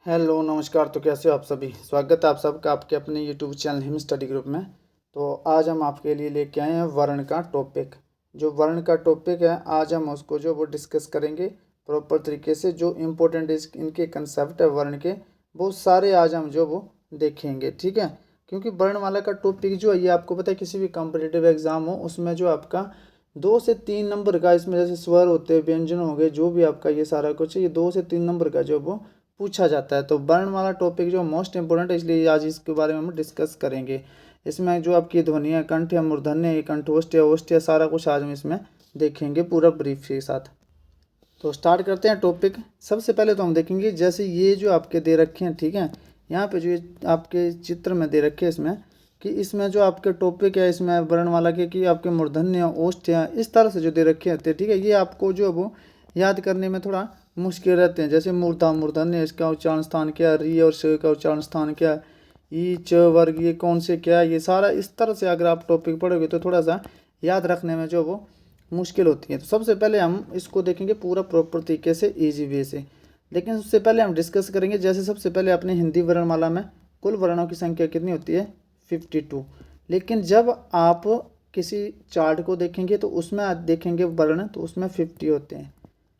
Hello नमस्कार। तो कैसे हो आप सभी। स्वागत है आप सबका आपके अपने YouTube channel him study group में। तो आज हम आपके लिए लेके आए हैं वर्ण का टॉपिक। जो वर्ण का टॉपिक है आज हम उसको जो वो डिस्कस करेंगे प्रॉपर तरीके से। जो इम्पोर्टेंट इनके कंसेप्ट है वर्ण के वो सारे आज हम जो वो देखेंगे, ठीक है। क्योंकि वर्णमाला का टॉपिक जो है ये आपको पता है किसी भी कॉम्पिटिटिव एग्जाम हो उसमें जो आपका 2 से 3 नंबर का, इसमें जैसे स्वर होते हैं, व्यंजन हो गए, जो भी आपका ये सारा कुछ है, ये 2 से 3 नंबर का जो वो पूछा जाता है। तो वर्णमाला टॉपिक जो मोस्ट इंपोर्टेंट है, इसलिए आज इसके बारे में हम डिस्कस करेंगे। इसमें जो आपकी ध्वनि है, कंठ है, मूर्धन्य है, कंठोष्ठ है, ओष्ठ है, सारा कुछ आज हम इसमें देखेंगे पूरा ब्रीफ के साथ। तो स्टार्ट करते हैं टॉपिक। सबसे पहले तो हम देखेंगे जैसे ये जो आपके दे रखे हैं, ठीक है। यहाँ पे जो ये आपके चित्र में दे रखे हैं इसमें कि इसमें जो आपके टॉपिक है इसमें वर्णमाला के कि आपके मूर्धन्य ओष्ठ है, इस तरह से जो दे रखे होते हैं, ठीक है। ये आपको जो है वो याद करने में थोड़ा मुश्किल रहते हैं। जैसे मूर्धा मूर्धन्य, इसका उच्चारण स्थान क्या, री और श का उच्चारण स्थान क्या, ई च वर्ग ये कौन से क्या, ये सारा इस तरह से अगर आप टॉपिक पढ़ोगे तो थोड़ा सा याद रखने में जो वो मुश्किल होती है। तो सबसे पहले हम इसको देखेंगे पूरा प्रॉपर तरीके से ईजी वे से। लेकिन उससे पहले हम डिस्कस करेंगे जैसे सबसे पहले अपने हिंदी वर्णमाला में कुल वर्णों की संख्या कितनी होती है, 52। लेकिन जब आप किसी चार्ट को देखेंगे तो उसमें आप देखेंगे वर्ण तो उसमें 50 होते हैं।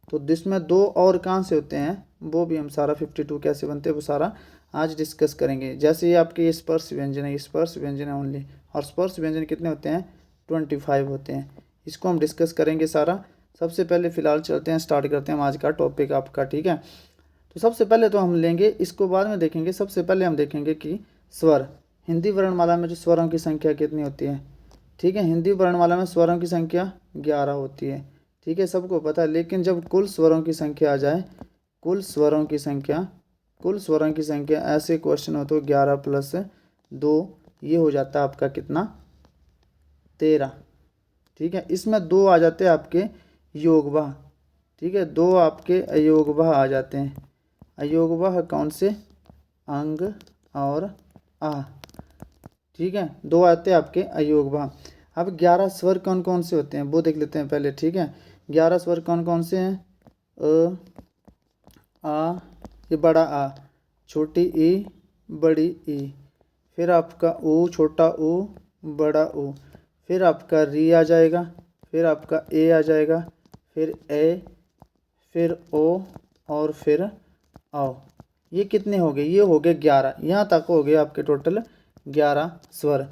तो जिसमें 2 और कहाँ से होते हैं वो भी हम सारा 52 कैसे बनते हैं वो सारा आज डिस्कस करेंगे। जैसे ये आपके ये स्पर्श व्यंजन है, ये स्पर्श व्यंजन है ओनली, और स्पर्श व्यंजन कितने होते हैं, 25 होते हैं। इसको हम डिस्कस करेंगे सारा। सबसे पहले फ़िलहाल चलते हैं, स्टार्ट करते हैं हम आज का टॉपिक आपका, ठीक है। तो सबसे पहले तो हम लेंगे, इसको बाद में देखेंगे। सबसे पहले हम देखेंगे कि स्वर, हिंदी वर्णमाला में जो स्वरों की संख्या कितनी होती है, ठीक है। हिंदी वर्णमाला में स्वरों की संख्या 11 होती है, ठीक है, सबको पता है। लेकिन जब कुल स्वरों की संख्या आ जाए, कुल स्वरों की संख्या, कुल स्वरों की संख्या ऐसे क्वेश्चन हो तो 11 + 2 ये हो जाता है आपका कितना, 13, ठीक है। इसमें 2 आ जाते हैं आपके योगवाह, ठीक है। 2 आपके अयोगवाह आ जाते हैं। अयोगवाह कौन से, अंग और आ, ठीक है। 2 आते हैं आपके अयोगवाह। अब 11 स्वर कौन कौन से होते हैं वो देख लेते हैं पहले, ठीक है। 11 स्वर कौन कौन से हैं, अ, आ, ये बड़ा आ, छोटी ई, बड़ी ई, फिर आपका ऊ, छोटा ऊ, बड़ा ऊ, फिर आपका री आ जाएगा, फिर आपका ए आ जाएगा, फिर ए, फिर ओ, और फिर आओ। ये कितने हो गए, ये हो गए 11। यहाँ तक हो गए आपके टोटल 11 स्वर।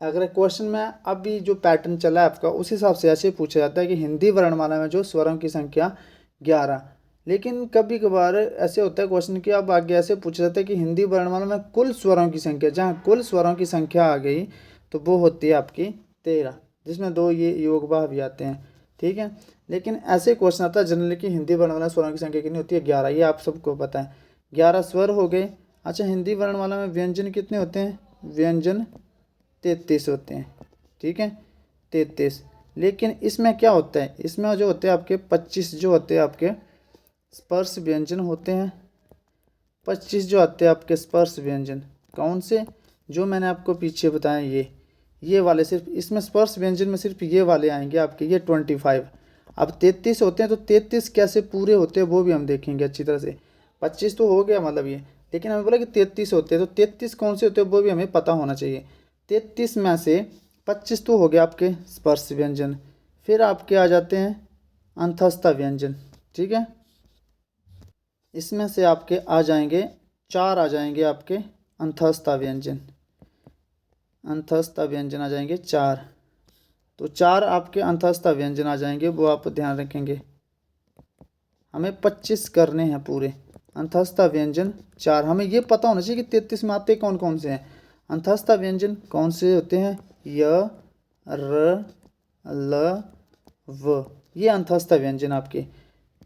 अगर क्वेश्चन में अभी जो पैटर्न चला है आपका उस हिसाब से ऐसे पूछा जाता है कि हिंदी वर्णमाला में जो स्वरों की संख्या 11। लेकिन कभी कभार ऐसे होता है क्वेश्चन कि अब आगे ऐसे पूछा जाता है कि हिंदी वर्णमाला में कुल स्वरों की संख्या, जहाँ कुल स्वरों की संख्या आ गई तो वो होती है आपकी 13, जिसमें 2 ये योगवाह भी आते हैं, ठीक है। लेकिन ऐसे क्वेश्चन आता है जनरली कि हिंदी वर्णमाला स्वरों की संख्या कितनी होती है, 11। ये आप सबको पता है, 11 स्वर हो गए। अच्छा, हिंदी वर्णमाला में व्यंजन कितने होते हैं, व्यंजन 33 होते हैं, ठीक है, 33। लेकिन इसमें क्या होता है, इसमें जो होते हैं आपके 25 जो होते हैं आपके स्पर्श व्यंजन होते हैं। 25 जो आते हैं आपके स्पर्श व्यंजन, कौन से, जो मैंने आपको पीछे बताया ये वाले, सिर्फ इसमें स्पर्श व्यंजन में सिर्फ ये वाले आएंगे आपके, ये 25। अब 33 होते हैं तो 33 कैसे पूरे होते हैं वो भी हम देखेंगे अच्छी तरह से। 25 तो हो गया मतलब ये, लेकिन हमें बोला कि 33 होते हैं तो 33 कौन से होते हैं वो भी हमें पता होना चाहिए। 33 में से 25 तो हो गया आपके स्पर्श व्यंजन, फिर आपके आ जाते हैं अंतस्थ व्यंजन, ठीक है। इसमें से आपके आ जाएंगे 4 आ जाएंगे आपके अंतस्थ व्यंजन, अंतस्थ व्यंजन आ जाएंगे 4। तो 4 आपके अंतस्थ व्यंजन आ जाएंगे, वो आप ध्यान रखेंगे। हमें 25 करने हैं पूरे अंतस्थ व्यंजन 4। हमें ये पता होना चाहिए कि 33 में आते कौन कौन से हैं। अंतस्थ व्यंजन कौन से होते हैं, य, र, ल, व, ये अंतस्थ व्यंजन आपके,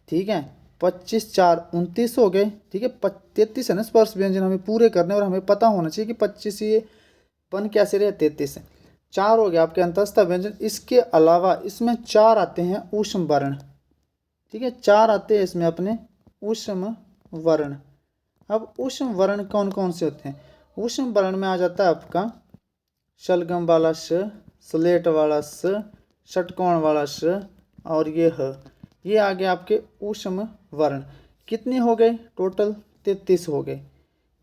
ठीक है। 25 4 29 हो गए, ठीक है। 33 है ना स्पर्श व्यंजन, हमें पूरे करने और हमें पता होना चाहिए कि 25 ये बन कैसे रहे, 33 है। 4 हो गया आपके अंतस्थ व्यंजन। इसके अलावा इसमें 4 आते हैं ऊष्म वर्ण, ठीक है। 4 आते हैं इसमें अपने ऊष्म वर्ण। अब ऊष्म वर्ण कौन कौन से होते हैं, ऊष्म वर्ण में आ जाता है आपका शलगम वाला श, स्लेट वाला स, षटकोण वाला श, और ये ह, ये आ गए आपके ऊष्म वर्ण। कितने हो गए टोटल, 33 हो गए,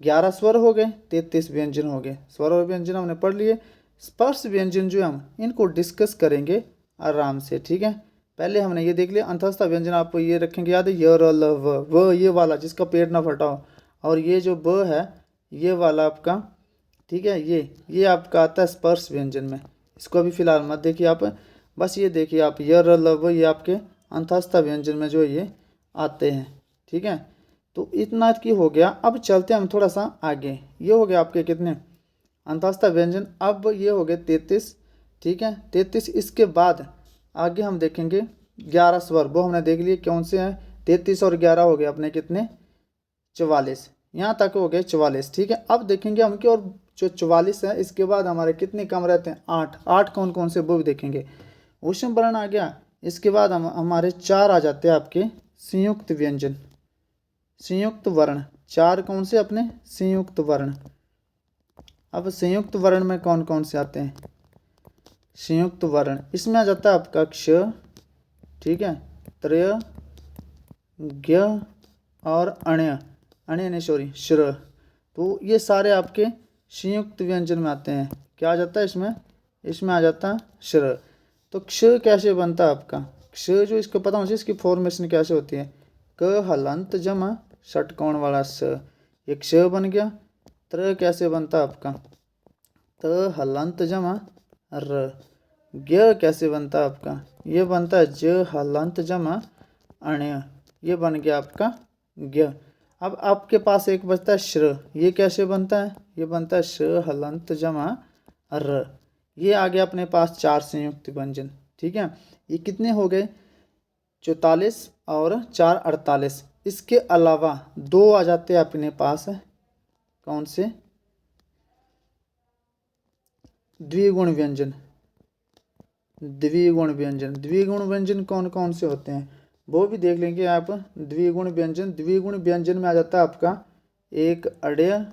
11 स्वर हो गए, 33 व्यंजन हो गए। स्वर और व्यंजन हमने पढ़ लिए। स्पर्श व्यंजन जो है हम इनको डिस्कस करेंगे आराम से, ठीक है। पहले हमने ये देख लिया अंतस्थ व्यंजन, आपको ये रखेंगे याद है, य र ल व ये वाला जिसका पेट ना फटा हो, और ये जो ब है ये वाला आपका, ठीक है, ये आपका आता है स्पर्श व्यंजन में। इसको अभी फिलहाल मत देखिए आप, बस ये देखिए आप य र ल व ये आपके अंतस्थ व्यंजन में जो ये आते हैं, ठीक है। तो इतना की हो गया। अब चलते हैं हम थोड़ा सा आगे। ये हो गया आपके कितने अंतस्थ व्यंजन। अब ये हो गए 33, ठीक है, 33। इसके बाद आगे हम देखेंगे 11 स्वर, वो हमने देख लिए कौन से हैं। 33 और 11 हो गए अपने कितने 44, यहाँ तक हो गए 44, ठीक है। अब देखेंगे हम कि और जो 44 है इसके बाद हमारे कितने कम रहते हैं 8। 8 कौन कौन से वो भी देखेंगे। ऊष्म वर्ण आ गया। इसके बाद हमारे 4 आ जाते हैं आपके संयुक्त व्यंजन, संयुक्त वर्ण। 4 कौन से अपने संयुक्त वर्ण। अब संयुक्त वर्ण में कौन कौन से आते हैं संयुक्त वर्ण, इसमें आ जाता है आपका क्ष, ठीक है, त्रय, ज्ञ और अण्य, अण्य नहीं सॉरी श्र। तो ये सारे आपके संयुक्त व्यंजन में आते हैं। क्या आ जाता है इसमें, इसमें आ जाता है श्र। तो क्ष कैसे बनता है आपका, क्ष जो इसको पता होना चाहिए इसकी फॉर्मेशन कैसे होती है। क हलंत जमा षटकोण वाला स, ये क्ष बन गया। त्र कैसे बनता है आपका, त हलंत जमा र। ज्ञ कैसे बनता है आपका, ये बनता है ज हलंत जमा अण्य, ये बन गया आपका ज्ञ। अब आपके पास एक बचता है श्र, ये कैसे बनता है, ये बनता है श्र हलंत जमा र। ये आ गया अपने पास 4 संयुक्त व्यंजन, ठीक है। ये कितने हो गए 44 और 4 48। इसके अलावा 2 आ जाते हैं अपने पास, कौन से द्विगुण व्यंजन। द्विगुण व्यंजन, द्विगुण व्यंजन कौन कौन से होते हैं वो भी देख लेंगे आप। द्विगुण व्यंजन, द्विगुण व्यंजन में आ जाता है आपका एक अड्य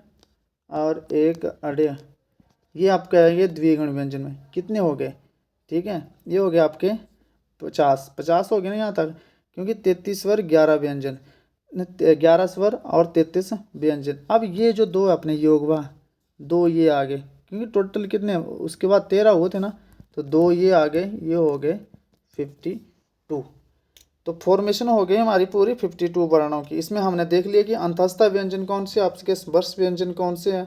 और एक अड्य, ये आपका है ये द्विगुण व्यंजन में। कितने हो गए, ठीक है, ये हो गए आपके 50 हो गए ना यहाँ तक, क्योंकि 33 स्वर 11 व्यंजन, 11 स्वर और 33 व्यंजन। अब ये जो 2 अपने योगवा 2 ये आ गए, क्योंकि टोटल कितने उसके बाद 13 हुए थे ना, तो 2 ये आ गए, ये हो गए 52। तो फॉर्मेशन हो गई हमारी पूरी 52 वर्णों की। इसमें हमने देख लिया कि अंतस्थ व्यंजन कौन से, आपके स्पर्श व्यंजन कौन से हैं,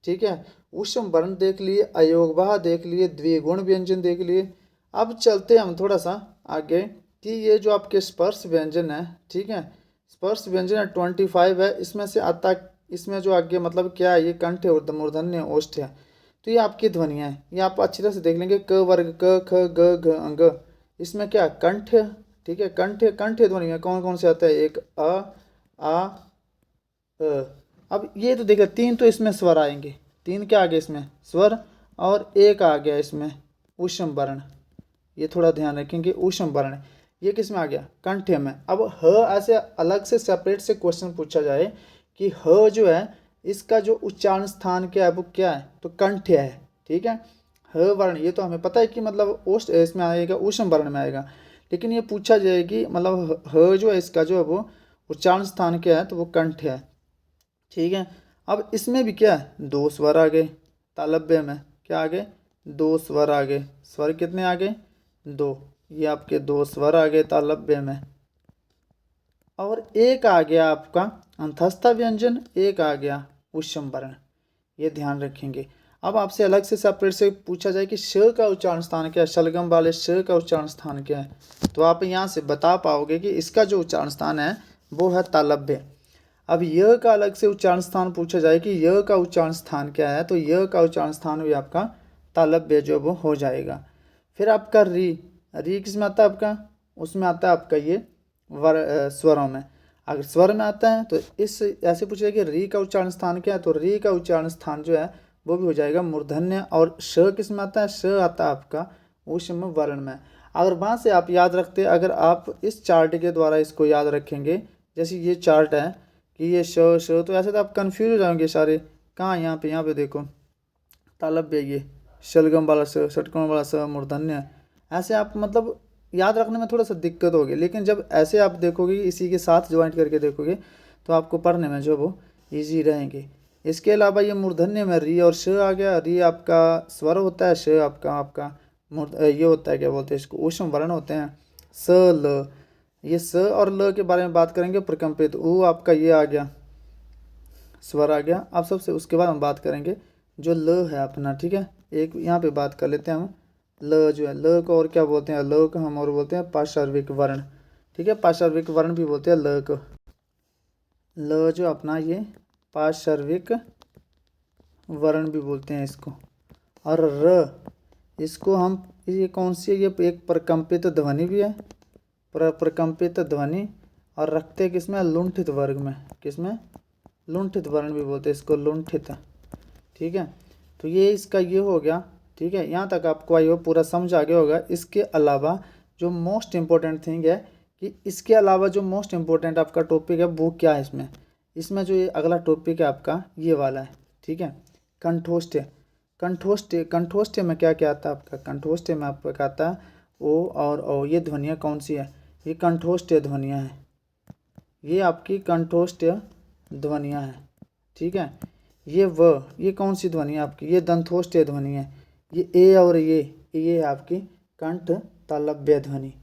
ठीक है। ऊष्म वर्ण देख लिए, अयोगवाह देख लिए, द्विगुण व्यंजन देख लिए। अब चलते हम थोड़ा सा आगे कि ये जो आपके स्पर्श व्यंजन है, ठीक है, स्पर्श व्यंजन है 25 है। इसमें से आता, इसमें जो आगे मतलब क्या है, ये कंठ है, मूर्धन्य, ओष्ठ है। तो ये आपकी ध्वनियाँ हैं, ये आप अच्छी तरह से देख लेंगे। क वर्ग क ख ग घ अंग, इसमें क्या कंठ, ठीक है, कंठ, कंठ ध्वनि में कौन कौन से आता है, एक आ अब ये तो देखिए 3 तो इसमें स्वर आएंगे, 3 क्या आ गए इसमें स्वर, और एक आ गया इसमें ऊष्म वर्ण। ये थोड़ा ध्यान रखेंगे, ऊष्म वर्ण ये किस में आ गया कंठ में। अब ह ऐसे अलग से सेपरेट से क्वेश्चन पूछा जाए कि ह जो है इसका जो उच्चारण स्थान क्या है वो क्या है, तो कंठ है, ठीक है। ह वर्ण ये तो हमें पता है कि मतलब ओष्ठ इसमें आएगा, ऊष्म वर्ण में आएगा। लेकिन ये पूछा जाए कि मतलब ह जो है इसका जो है वो उच्चारण स्थान क्या है, तो वो कंठ है, ठीक है। अब इसमें भी क्या है 2 स्वर आ गए, तालव्य में क्या आ गए 2 स्वर आ गए। स्वर कितने आ गए 2, ये आपके 2 स्वर आ गए तालव्य में। और एक आ गया आपका अंतस्थ व्यंजन, एक आ गया ऊष्म वर्ण, ये ध्यान रखेंगे। अब आपसे अलग से सेपरेट से पूछा जाए कि श का उच्चारण स्थान क्या है, शलगम वाले श का उच्चारण स्थान क्या है, तो आप यहाँ से बता पाओगे कि इसका जो उच्चारण स्थान है वो है तालव्य। अब य का अलग से उच्चारण स्थान पूछा जाए कि य का उच्चारण स्थान क्या है, तो य का उच्चारण स्थान भी आपका तालव्य जो वो हो जाएगा। फिर आपका री, री किस में आता है आपका, उसमें आता है आपका ये स्वरों में। अगर स्वर में आता है तो इस ऐसे पूछेगा कि री का उच्चारण स्थान क्या है, तो री का उच्चारण स्थान जो है वो भी हो जाएगा मूर्धन्य। और श किस में आता है, श आता है आपका ऊष्म वर्ण में। अगर वहाँ से आप याद रखते, अगर आप इस चार्ट के द्वारा इसको याद रखेंगे, जैसे ये चार्ट है कि ये श, तो ऐसे तो आप कन्फ्यूज हो जाएंगे सारे, कहाँ यहाँ पे देखो तालव्य, ये शलगम वाला स, षटकोण वाला स, मूर्धन्य, ऐसे आप मतलब याद रखने में थोड़ा सा दिक्कत होगी। लेकिन जब ऐसे आप देखोगे इसी के साथ ज्वाइंट करके देखोगे तो आपको पढ़ने में जो वो ईजी रहेंगे। इसके अलावा ये मूर्धन्य में री और श आ गया। री आपका स्वर होता है, श आपका आपका ये होता है, क्या बोलते हैं इसको, ऊष्म वर्ण होते हैं। स ल, ये स और ल के बारे में बात करेंगे। प्रकंपित ऊ आपका ये आ गया, स्वर आ गया। अब सबसे उसके बाद हम बात करेंगे जो ल है अपना, ठीक है। एक यहाँ पे बात कर लेते हैं हम, ल जो है, ल को और क्या बोलते हैं, ल को हम और बोलते हैं पार्श्विक वर्ण, ठीक है। पार्श्विक वर्ण भी बोलते हैं ल को। ल जो अपना ये पार्श्विक वर्ण भी बोलते हैं इसको। और र, इसको हम, ये कौन सी है, ये एक प्रकंपित ध्वनि भी है, प्रकंपित ध्वनि। और रखते हैं किसमें, लुंठित वर्ग में। किसमें, लुंठित वर्ण भी बोलते हैं इसको, लुंठित, ठीक है। तो ये इसका ये हो गया, ठीक है। यहाँ तक आपको आई हो पूरा समझ आ गया होगा। इसके अलावा जो मोस्ट इम्पोर्टेंट थिंग है कि इसके अलावा जो मोस्ट इम्पोर्टेंट आपका टॉपिक है वो क्या है इसमें, इसमें जो ये अगला टॉपिक है आपका ये वाला है, ठीक है। कंठोष्ठ्य। कंठोष्ठ्य, कंठोष्ठ्य में क्या क्या आता है आपका, कंठोष्ठ्य में आपका क्या आता है, ओ और ओ। ये ध्वनियाँ कौन सी है, ये कंठोष्ठ्य ध्वनियाँ हैं, ये आपकी कंठोष्ठ्य ध्वनियाँ हैं, ठीक है। ये कौन सी ध्वनि है आपकी, ये दंथोष्ठ्य ध्वनि है। ये ए और ये है आपकी कंठ तालव्य ध्वनि।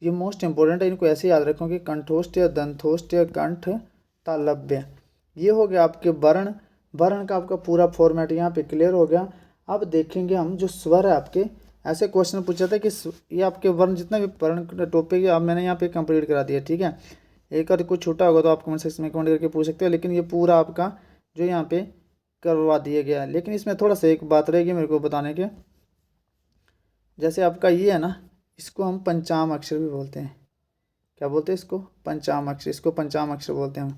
ये मोस्ट इंपॉर्टेंट है, इनको ऐसे याद रखो कि कंठोष्ठ्य, दंथोष्ठ्य, कंठ तालव्य। ये हो गया आपके वर्ण। वर्ण का आपका पूरा फॉर्मेट यहाँ पे क्लियर हो गया। अब देखेंगे हम जो स्वर है आपके, ऐसे क्वेश्चन पूछा था कि ये आपके वर्ण जितना भी वर्ण टॉपिक है अब मैंने यहाँ पे कंप्लीट करा दिया, ठीक है। एक और कुछ छोटा होगा तो आप कमेंट सेक्शन में कमेंट करके पूछ सकते हो, लेकिन ये पूरा आपका जो यहाँ पे करवा दिया गया है। लेकिन इसमें थोड़ा सा एक बात रहेगी मेरे को बताने के, जैसे आपका ये है ना, इसको हम पंचाम अक्षर भी बोलते हैं। क्या बोलते हैं इसको, पंचाम अक्षर। इसको पंचाम अक्षर बोलते हैं हम,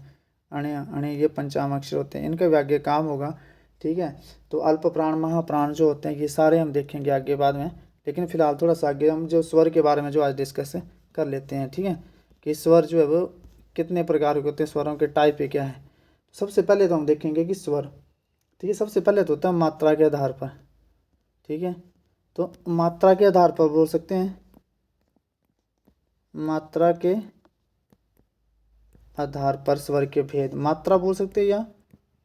अणे अणे, ये पंचाम अक्षर होते हैं, इनका भी आगे काम होगा, ठीक है। तो अल्प प्राण, महाप्राण जो होते हैं ये सारे हम देखेंगे आगे बाद में। लेकिन फिलहाल थोड़ा सा आगे हम जो स्वर के बारे में जो आज डिस्कस कर लेते हैं, ठीक है, कि स्वर जो है वो कितने प्रकार के होते हैं, स्वरों के टाइप क्या है। सबसे पहले तो हम देखेंगे कि स्वर, ठीक है, सबसे पहले तो होता है मात्रा के आधार पर, ठीक है। तो मात्रा के आधार पर बोल सकते हैं, मात्रा के आधार पर स्वर के भेद, मात्रा बोल सकते हैं, या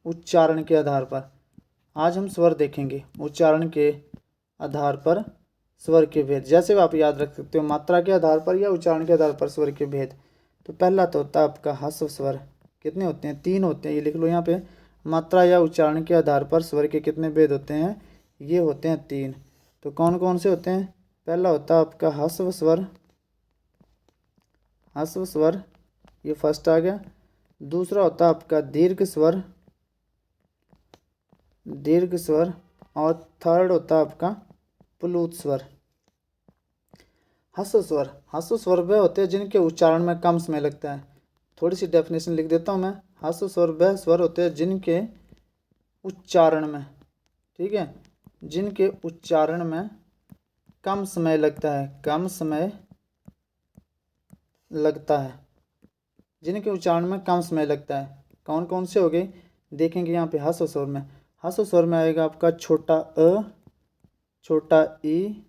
उच्चारण के आधार पर। आज हम स्वर देखेंगे, उच्चारण के आधार पर स्वर के भेद। जैसे आप याद रख सकते हो, मात्रा के आधार पर या उच्चारण के आधार पर स्वर के भेद। तो पहला तो होता है आपका ह्रस्व स्वर। कितने होते हैं, 3 होते हैं, ये लिख लो यहाँ पे। मात्रा या उच्चारण के आधार पर स्वर के कितने भेद होते हैं, ये होते हैं 3। तो कौन कौन से होते हैं, पहला होता है आपका ह्रस्व स्वर, ह्रस्व स्वर, ये फर्स्ट आ गया। दूसरा होता है आपका दीर्घ स्वर, दीर्घ स्वर। और थर्ड होता है आपका प्लूत स्वर। ह्रस्व स्वर, ह्रस्व स्वर वे होते हैं जिनके उच्चारण में कम समय लगता है। थोड़ी सी डेफिनेशन लिख देता हूँ मैं। ह्रस्व स्वर वे स्वर होते हैं जिनके उच्चारण में, ठीक है, जिनके उच्चारण में कम समय लगता है, कम समय लगता है, जिनके उच्चारण में कम समय लगता है। कौन कौन से हो गए देखेंगे यहाँ पे। ह्रस्व स्वर में, ह्रस्व स्वर में आएगा आपका छोटा अ, छोटा ई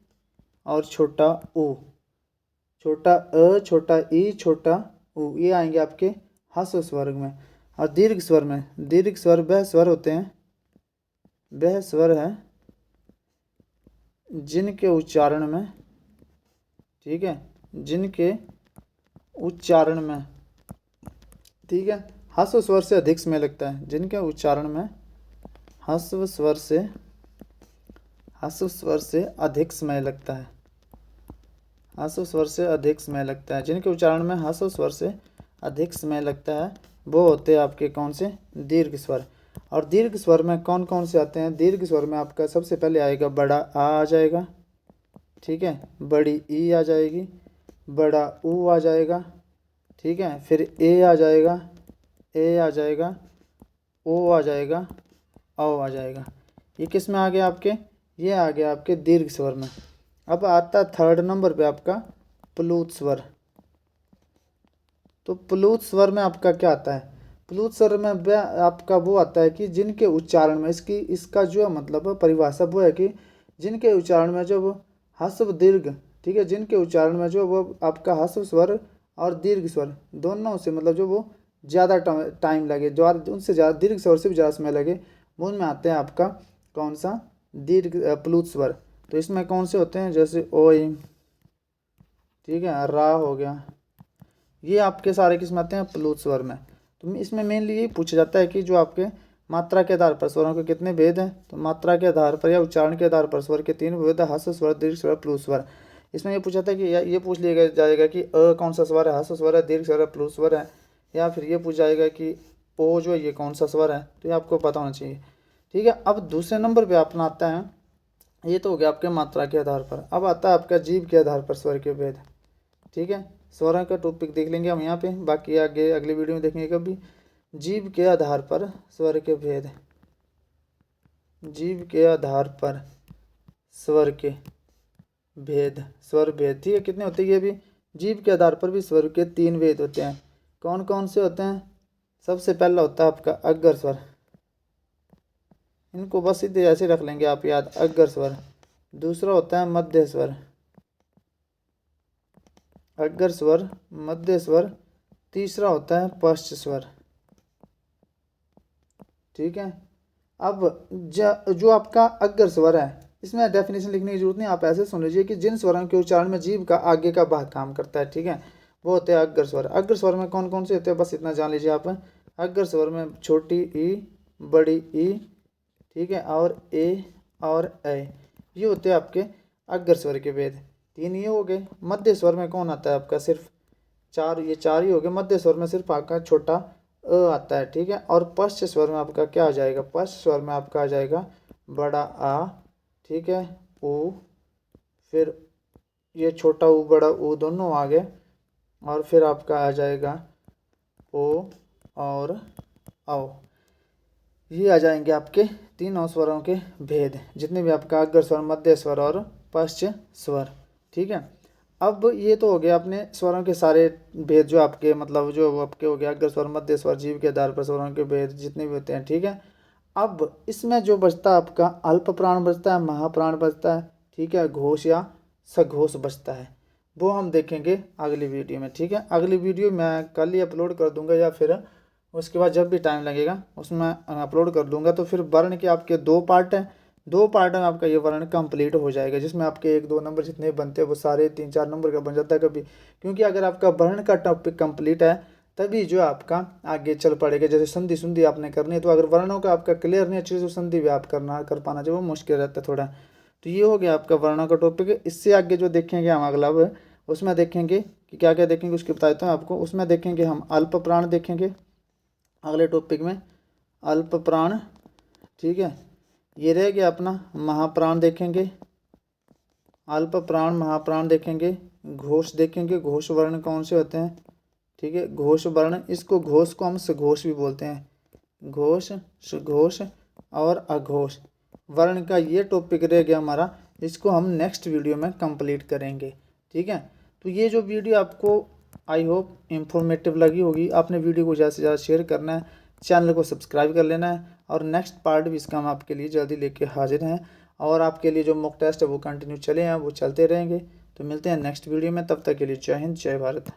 और छोटा ऊ। छोटा अ, छोटा ई, छोटा ऊ, ये आएंगे आपके ह्रस्व स्वर में। और दीर्घ स्वर में, दीर्घ स्वर वह स्वर होते हैं, वह स्वर है जिनके उच्चारण में, ठीक है, जिनके उच्चारण में, ठीक है, ह्रस्व स्वर से अधिक समय लगता है, जिनके उच्चारण में ह्रस्व स्वर से, ह्रस्व स्वर से अधिक समय लगता है, ह्रस्व स्वर से अधिक समय लगता है, जिनके उच्चारण में ह्रस्व स्वर से अधिक समय लगता है, वो होते हैं आपके कौन से, दीर्घ स्वर। और दीर्घ स्वर में कौन कौन से आते हैं, दीर्घ स्वर में आपका सबसे पहले आएगा बड़ा आ जाएगा, ठीक है, बड़ी ई आ जाएगी, बड़ा ऊ आ जाएगा, ठीक है, फिर ए आ जाएगा, ए आ जाएगा, ओ आ जाएगा, औ आ जाएगा। ये किस में आ गया आपके, ये आ गया आपके दीर्घ स्वर में। अब आता थर्ड नंबर पे आपका प्लूत स्वर। तो प्लूत स्वर में आपका क्या आता है, प्लूत स्वर में आपका वो आता है कि जिनके उच्चारण में, इसका जो मतलब परिभाषा वो है कि जिनके उच्चारण में जो वो ह्रस्व दीर्घ, ठीक है, जिनके उच्चारण में जो वो आपका ह्रस्व स्वर और दीर्घ स्वर दोनों से मतलब जो वो ज़्यादा टाइम लगे, जो उनसे ज़्यादा दीर्घ स्वर से भी ज़्यादा समय लगे, वो उनमें आते हैं आपका कौन सा, दीर्घ प्लुत स्वर। तो इसमें कौन से होते हैं, जैसे ओई, ठीक है, रा हो गया, ये आपके सारे किस्म आते हैं प्लुत स्वर में। तो इसमें मेनली यही पूछा जाता है कि जो आपके मात्रा के आधार पर स्वरों के कितने भेद हैं, तो मात्रा के आधार पर या उच्चारण के आधार पर स्वर के 3 भेद, हस्व स्वर, दीर्घ स्वर, प्लुत स्वर। इसमें ये पूछा जाता है कि ये पूछ लिया जाएगा कि अ कौन सा स्वर है, हस्व स्वर है, दीर्घ स्वर है, प्लुत स्वर है, या फिर ये पूछ जाएगा कि ओ जो है ये कौन सा स्वर है। तो ये आपको पता होना चाहिए, ठीक है। अब दूसरे नंबर पर अपना आता है, ये तो हो गया आपके मात्रा के आधार पर। अब आता है आपका जीभ के आधार पर स्वर के भेद, ठीक है। स्वरों का टॉपिक देख लेंगे हम यहाँ पे, बाकी आगे अगले वीडियो में देखेंगे कभी। जीभ के आधार पर स्वर के भेद, जीभ के आधार पर स्वर के भेद, स्वर भेद, ठीक है। कितने होते हैं ये भी, जीभ के आधार पर भी स्वर के 3 भेद होते हैं। कौन कौन से होते हैं, सबसे पहला होता है आपका अग्गर स्वर, इनको बस सीधे ऐसे रख लेंगे आप याद, अग्गर स्वर। दूसरा होता है मध्य स्वर, अग्गर स्वर, मध्य स्वर। तीसरा होता है पश्च स्वर, ठीक है। अब जो आपका अग्गर स्वर है, इसमें डेफिनेशन लिखने की जरूरत नहीं, आप ऐसे सुन लीजिए कि जिन स्वरों के उच्चारण में जीभ का आगे का भाग काम करता है, ठीक है, वो होते हैं अग्गर स्वर। अग्गर स्वर में कौन कौन से होते हैं, बस इतना जान लीजिए आप। अग्गर स्वर में छोटी ई, बड़ी ई, ठीक है, और ए और ए, ये होते हैं आपके अग्गर स्वर के भेद। 3 ये हो गए। मध्य स्वर में कौन आता है आपका, सिर्फ 4, ये 4 ही हो गए। मध्य स्वर में सिर्फ आपका छोटा अ आता है, ठीक है। और पश्च स्वर में आपका क्या आ जाएगा, पश्च स्वर में आपका आ जाएगा बड़ा आ, ठीक है, ऊ, फिर ये छोटा ऊ बड़ा ऊ दोनों आ गए, और फिर आपका आ जाएगा ओ और औ। ये आ जाएंगे आपके तीनों स्वरों के भेद, जितने भी आपका अग्गर स्वर, मध्य स्वर और पश्च स्वर, ठीक है। अब ये तो हो गया अपने स्वरों के सारे भेद, जो आपके मतलब जो आपके हो गया अग्गर स्वर, मध्य स्वर, जीभ के आधार पर स्वरों के भेद जितने भी होते हैं, ठीक है। अब इसमें जो बचता है आपका अल्प प्राण बचता है, महाप्राण बचता है, ठीक है, घोष या सघोष बचता है, वो हम देखेंगे अगली वीडियो में, ठीक है। अगली वीडियो मैं कल ही अपलोड कर दूंगा, या फिर उसके बाद जब भी टाइम लगेगा उसमें अपलोड कर दूंगा। तो फिर वर्ण के आपके 2 पार्ट हैं, 2 पार्ट में आपका ये वर्ण कंप्लीट हो जाएगा, जिसमें आपके 1-2 नंबर जितने बनते हैं वो सारे 3-4 नंबर का बन जाता है कभी, क्योंकि अगर आपका वर्ण का टॉपिक कंप्लीट है तभी जो आपका आगे चल पड़ेगा। जैसे संधि सुंधि आपने करनी है, तो अगर वर्णों का आपका क्लियर नहीं अच्छे से, संधि भी आप कर पाना चाहिए, वो मुश्किल रहता है थोड़ा। तो ये हो गया आपका वर्णों का टॉपिक। इससे आगे जो देखेंगे हम अगला, उसमें देखेंगे कि क्या क्या देखेंगे, उसकी बता देता हूँ आपको। उसमें देखेंगे हम अल्प प्राण देखेंगे अगले टॉपिक में, अल्प प्राण, ठीक है। ये रह गया अपना महाप्राण देखेंगे, अल्प प्राण, महाप्राण देखेंगे। घोष देखेंगे, घोष वर्ण कौन से होते हैं, ठीक है, घोष वर्ण, इसको घोष को हम सघोष भी बोलते हैं, घोष, सुघोष और अघोष वर्ण का ये टॉपिक रह गया हमारा, इसको हम नेक्स्ट वीडियो में कंप्लीट करेंगे, ठीक है। तो ये जो वीडियो आपको आई होप इंफॉर्मेटिव लगी होगी, आपने वीडियो को ज़्यादा से ज़्यादा शेयर करना है, चैनल को सब्सक्राइब कर लेना है, और नेक्स्ट पार्ट भी इसका हम आपके लिए जल्दी लेके हाजिर हैं। और आपके लिए जो मॉक टेस्ट है वो कंटिन्यू चले हैं, वो चलते रहेंगे। तो मिलते हैं नेक्स्ट वीडियो में, तब तक के लिए जय हिंद, जय भारत।